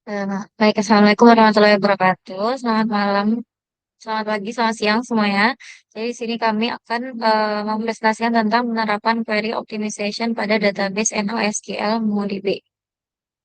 Baik, Assalamualaikum warahmatullahi wabarakatuh. Selamat malam, selamat pagi, selamat siang semuanya. Jadi di sini kami akan mempresentasikan tentang penerapan query optimization pada database NoSQL MongoDB.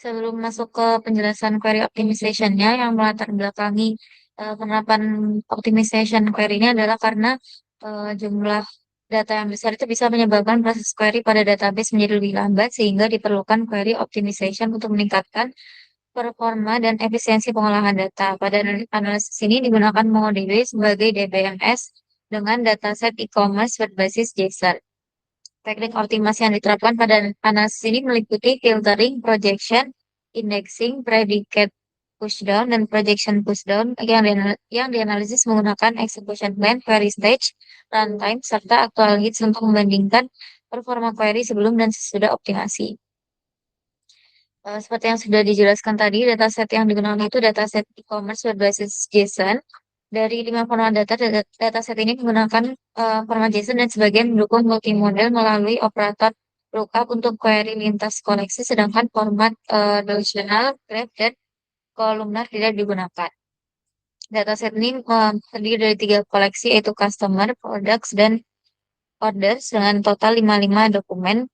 Sebelum masuk ke penjelasan query optimization-nya, yang melatar belakangi penerapan optimization query ini adalah karena jumlah data yang besar itu bisa menyebabkan proses query pada database menjadi lebih lambat, sehingga diperlukan query optimization untuk meningkatkan performa dan efisiensi pengolahan data. Pada analisis ini digunakan MongoDB sebagai DBMS dengan dataset e-commerce berbasis JSON. Teknik optimasi yang diterapkan pada analisis ini meliputi filtering, projection, indexing, predicate pushdown, dan projection pushdown yang dianalisis menggunakan execution plan, query stage, runtime, serta actual hits untuk membandingkan performa query sebelum dan sesudah optimasi. Seperti yang sudah dijelaskan tadi, dataset yang digunakan itu dataset e-commerce berbasis JSON. Dari 5 format data, dataset ini menggunakan format JSON dan sebagian mendukung multimodal melalui operator lookup untuk query lintas koleksi, sedangkan format relational, graph, dan kolumnar tidak digunakan. Dataset ini terdiri dari 3 koleksi, yaitu customer, products, dan orders dengan total 55 dokumen.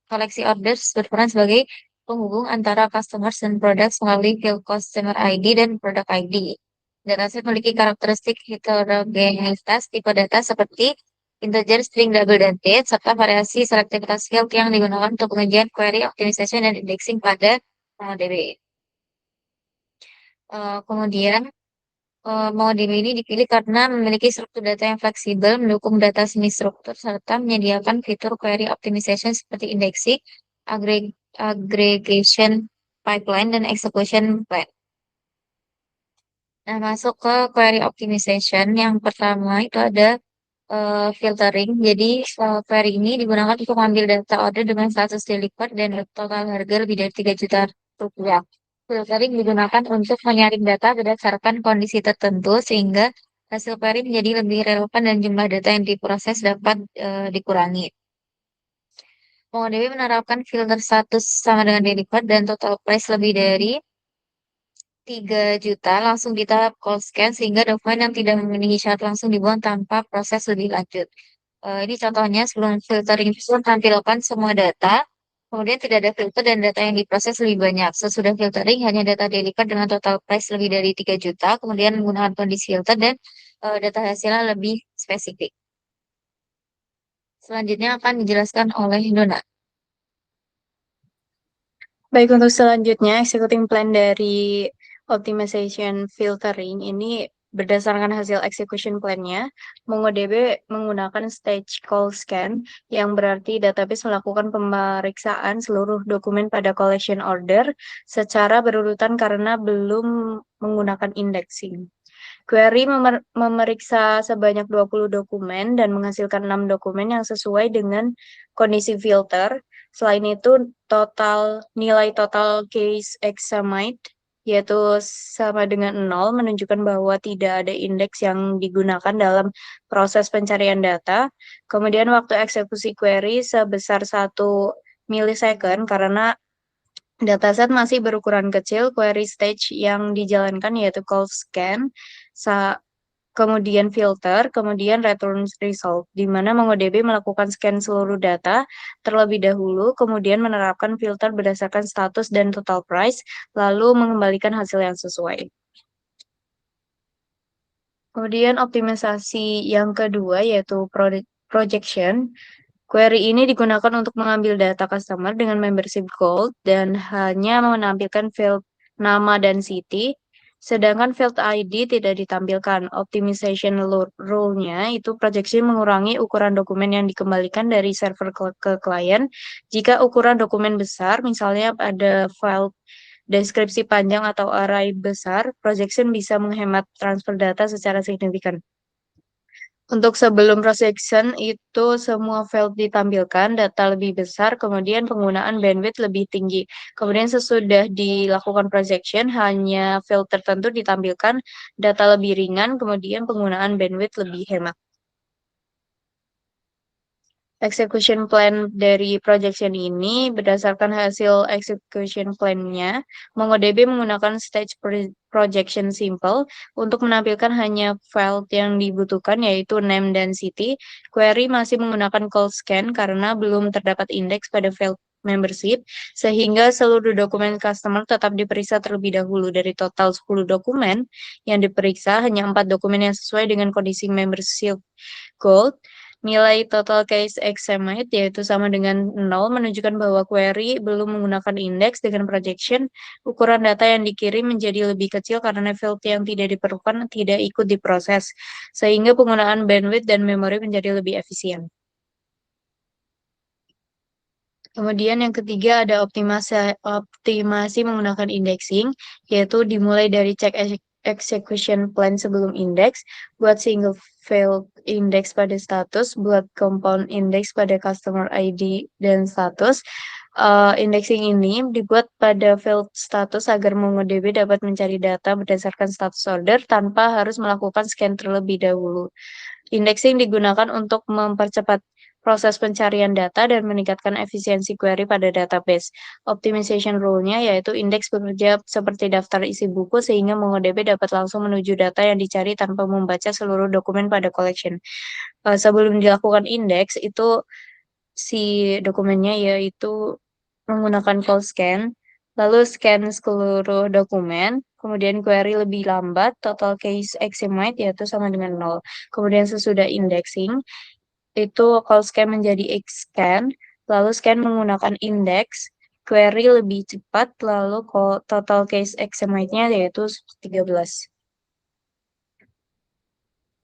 Koleksi orders berperan sebagai penghubung antara customers dan products melalui field customer ID dan product ID. Dataset memiliki karakteristik heterogenitas tipe data seperti integer, string, double, dan date, serta variasi selektivitas field yang digunakan untuk pengujian query optimization dan indexing pada MongoDB. Kemudian MongoDB ini dipilih karena memiliki struktur data yang fleksibel, mendukung data semi-struktur, serta menyediakan fitur query optimization seperti indexing, aggregation pipeline, dan execution plan. Nah, masuk ke query optimization, yang pertama itu ada filtering. Jadi, query ini digunakan untuk mengambil data order dengan status delivered dan total harga lebih dari 3 juta rupiah. Filtering digunakan untuk menyaring data berdasarkan kondisi tertentu, sehingga hasil query menjadi lebih relevan dan jumlah data yang diproses dapat dikurangi. MongoDB menerapkan filter status sama dengan delivered dan total price lebih dari 3 juta langsung di tahap call scan, sehingga dokumen yang tidak memenuhi syarat langsung dibuang tanpa proses lebih lanjut. Ini contohnya sebelum filtering itu tampilkan semua data, kemudian tidak ada filter dan data yang diproses lebih banyak. Sesudah filtering hanya data delivered dengan total price lebih dari 3 juta, kemudian menggunakan kondisi filter dan data hasilnya lebih spesifik. Selanjutnya akan dijelaskan oleh Dona. Baik, untuk selanjutnya, executing plan dari optimization filtering ini berdasarkan hasil execution plan-nya, MongoDB menggunakan stage call scan, yang berarti database melakukan pemeriksaan seluruh dokumen pada collection order secara berurutan karena belum menggunakan indexing. Query memeriksa sebanyak 20 dokumen dan menghasilkan 6 dokumen yang sesuai dengan kondisi filter. Selain itu, nilai total case examined yaitu sama dengan 0, menunjukkan bahwa tidak ada indeks yang digunakan dalam proses pencarian data. Kemudian waktu eksekusi query sebesar 1 milisecond karena dataset masih berukuran kecil. Query stage yang dijalankan yaitu call scan, kemudian filter, kemudian return result, di mana MongoDB melakukan scan seluruh data terlebih dahulu, kemudian menerapkan filter berdasarkan status dan total price, lalu mengembalikan hasil yang sesuai. Kemudian optimisasi yang kedua yaitu projection. Query ini digunakan untuk mengambil data customer dengan membership gold dan hanya menampilkan field nama dan city, sedangkan field ID tidak ditampilkan. Optimization rule-nya itu projection mengurangi ukuran dokumen yang dikembalikan dari server ke klien. Jika ukuran dokumen besar, misalnya ada file deskripsi panjang atau array besar, projection bisa menghemat transfer data secara signifikan. Untuk sebelum projection itu semua field ditampilkan, data lebih besar, kemudian penggunaan bandwidth lebih tinggi. Kemudian sesudah dilakukan projection, hanya field tertentu ditampilkan, data lebih ringan, kemudian penggunaan bandwidth lebih hemat. Execution plan dari projection ini berdasarkan hasil execution plan-nya, MongoDB menggunakan stage projection simple untuk menampilkan hanya file yang dibutuhkan yaitu name dan city. Query masih menggunakan call scan karena belum terdapat indeks pada file membership, sehingga seluruh dokumen customer tetap diperiksa terlebih dahulu. Dari total 10 dokumen yang diperiksa, hanya 4 dokumen yang sesuai dengan kondisi membership gold. Nilai total case estimate yaitu sama dengan 0 menunjukkan bahwa query belum menggunakan indeks dengan projection. Ukuran data yang dikirim menjadi lebih kecil karena field yang tidak diperlukan tidak ikut diproses, sehingga penggunaan bandwidth dan memori menjadi lebih efisien. Kemudian yang ketiga ada optimasi menggunakan indexing, yaitu dimulai dari cek execution plan sebelum indeks, buat single field index pada status, buat compound index pada customer ID dan status. Indexing ini dibuat pada field status agar MongoDB dapat mencari data berdasarkan status order tanpa harus melakukan scan terlebih dahulu. Indexing digunakan untuk mempercepat proses pencarian data dan meningkatkan efisiensi query pada database. Optimization rule-nya yaitu indeks bekerja seperti daftar isi buku sehingga MongoDB dapat langsung menuju data yang dicari tanpa membaca seluruh dokumen pada collection. Sebelum dilakukan indeks, itu si dokumennya yaitu menggunakan call scan, lalu scan seluruh dokumen, kemudian query lebih lambat, total case estimate yaitu sama dengan 0. Kemudian sesudah indexing, itu call scan menjadi X-scan, lalu scan menggunakan indeks, query lebih cepat, lalu total case estimate-nya yaitu 13.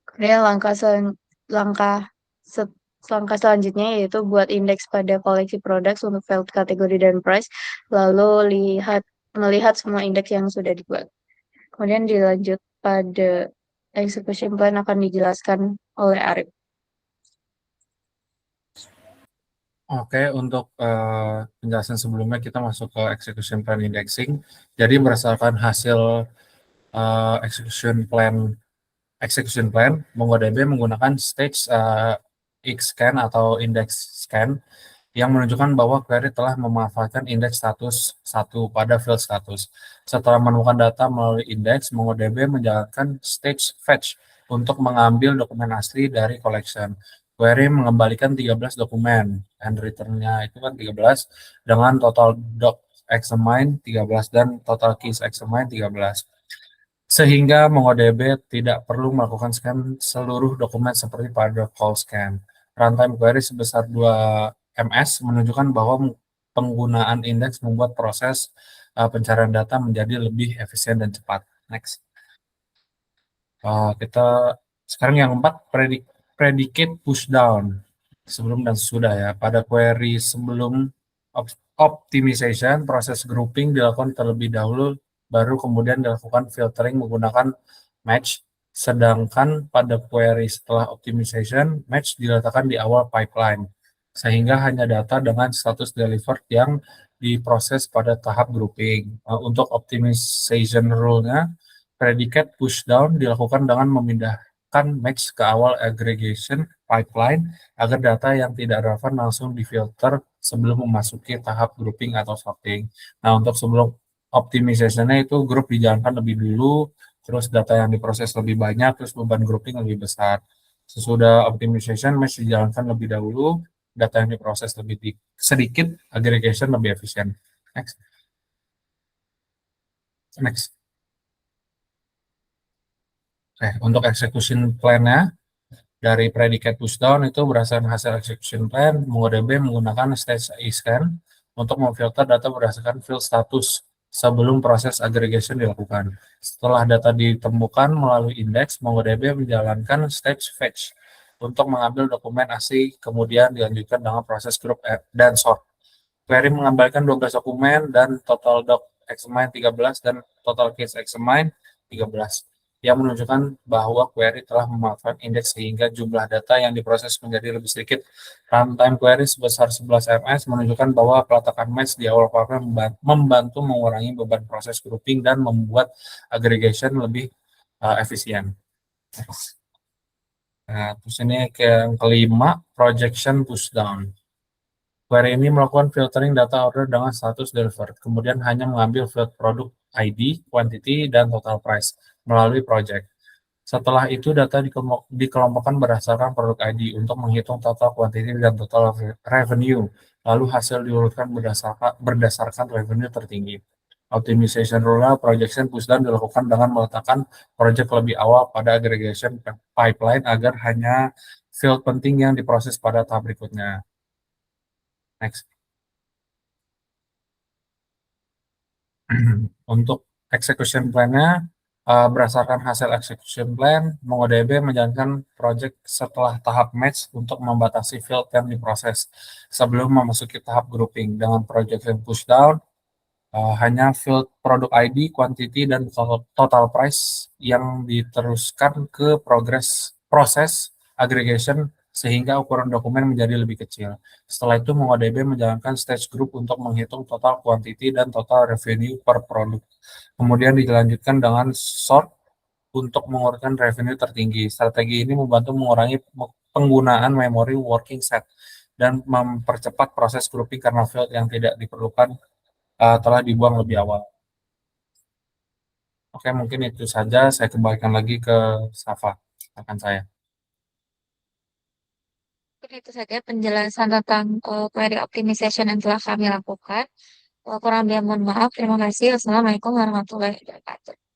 Kemudian langkah selanjutnya yaitu buat indeks pada koleksi products untuk field kategori dan price, lalu melihat semua indeks yang sudah dibuat. Kemudian dilanjut pada execution plan akan dijelaskan oleh Arif. Oke, untuk penjelasan sebelumnya kita masuk ke execution plan indexing. Jadi berdasarkan hasil execution plan, MongoDB menggunakan stage X-scan atau index scan yang menunjukkan bahwa query telah memanfaatkan indeks status 1 pada field status. Setelah menemukan data melalui indeks, MongoDB menjalankan stage fetch untuk mengambil dokumen asli dari collection. Query mengembalikan 13 dokumen, and return-nya itu kan 13, dengan total doc examine 13 dan total keys examine 13. Sehingga MongoDB tidak perlu melakukan scan seluruh dokumen seperti pada call scan. Runtime query sebesar 2 ms menunjukkan bahwa penggunaan indeks membuat proses pencarian data menjadi lebih efisien dan cepat. Next. Kita sekarang yang keempat, predicate pushdown sebelum dan sesudah ya. Pada query sebelum optimization, proses grouping dilakukan terlebih dahulu, baru kemudian dilakukan filtering menggunakan match. Sedangkan pada query setelah optimization, match diletakkan di awal pipeline, sehingga hanya data dengan status delivered yang diproses pada tahap grouping. Untuk optimization rule-nya, predicate pushdown dilakukan dengan memindahkan match ke awal aggregation pipeline agar data yang tidak relevan langsung difilter sebelum memasuki tahap grouping atau sorting. Nah, untuk sebelum optimization-nya itu grup dijalankan lebih dulu, terus data yang diproses lebih banyak, terus beban grouping lebih besar. Sesudah optimization, match dijalankan lebih dahulu, data yang diproses lebih sedikit, aggregation lebih efisien. Next. Next. Oke, untuk execution plan-nya, dari predicate pushdown itu berdasarkan hasil execution plan, MongoDB menggunakan stage scan untuk memfilter data berdasarkan field status sebelum proses aggregation dilakukan. Setelah data ditemukan melalui indeks, MongoDB menjalankan stage fetch untuk mengambil dokumen asli, kemudian dilanjutkan dengan proses group dan sort. Query mengembalikan 12 dokumen dan total doc examine 13 dan total case examine 13, yang menunjukkan bahwa query telah memanfaatkan indeks sehingga jumlah data yang diproses menjadi lebih sedikit. Runtime query sebesar 11 ms menunjukkan bahwa peletakan match di awal pipeline membantu mengurangi beban proses grouping dan membuat aggregation lebih efisien. Nah, terus ini ke yang kelima, projection pushdown. Query ini melakukan filtering data order dengan status delivered, kemudian hanya mengambil field product ID, quantity, dan total price melalui project. Setelah itu data dikelompokkan berdasarkan produk ID untuk menghitung total quantity dan total revenue. Lalu hasil diurutkan berdasarkan revenue tertinggi. Optimization rule projection pushdown dilakukan dengan meletakkan project lebih awal pada aggregation pipeline agar hanya field penting yang diproses pada tahap berikutnya. Next. Untuk execution plan-nya, berdasarkan hasil execution plan, MongoDB menjalankan project setelah tahap match untuk membatasi field yang diproses sebelum memasuki tahap grouping. Dengan projection pushdown, hanya field product ID, quantity, dan total price yang diteruskan ke proses aggregation sehingga ukuran dokumen menjadi lebih kecil. Setelah itu, MongoDB menjalankan stage group untuk menghitung total quantity dan total revenue per produk. Kemudian dilanjutkan dengan sort untuk mengurutkan revenue tertinggi. Strategi ini membantu mengurangi penggunaan memory working set dan mempercepat proses grouping karena field yang tidak diperlukan telah dibuang lebih awal. Oke, mungkin itu saja. Saya kembalikan lagi ke Safa, akan saya. Mungkin itu saja penjelasan tentang query optimization yang telah kami lakukan. Kurang lebih mohon maaf. Terima kasih. Wassalamualaikum warahmatullahi wabarakatuh.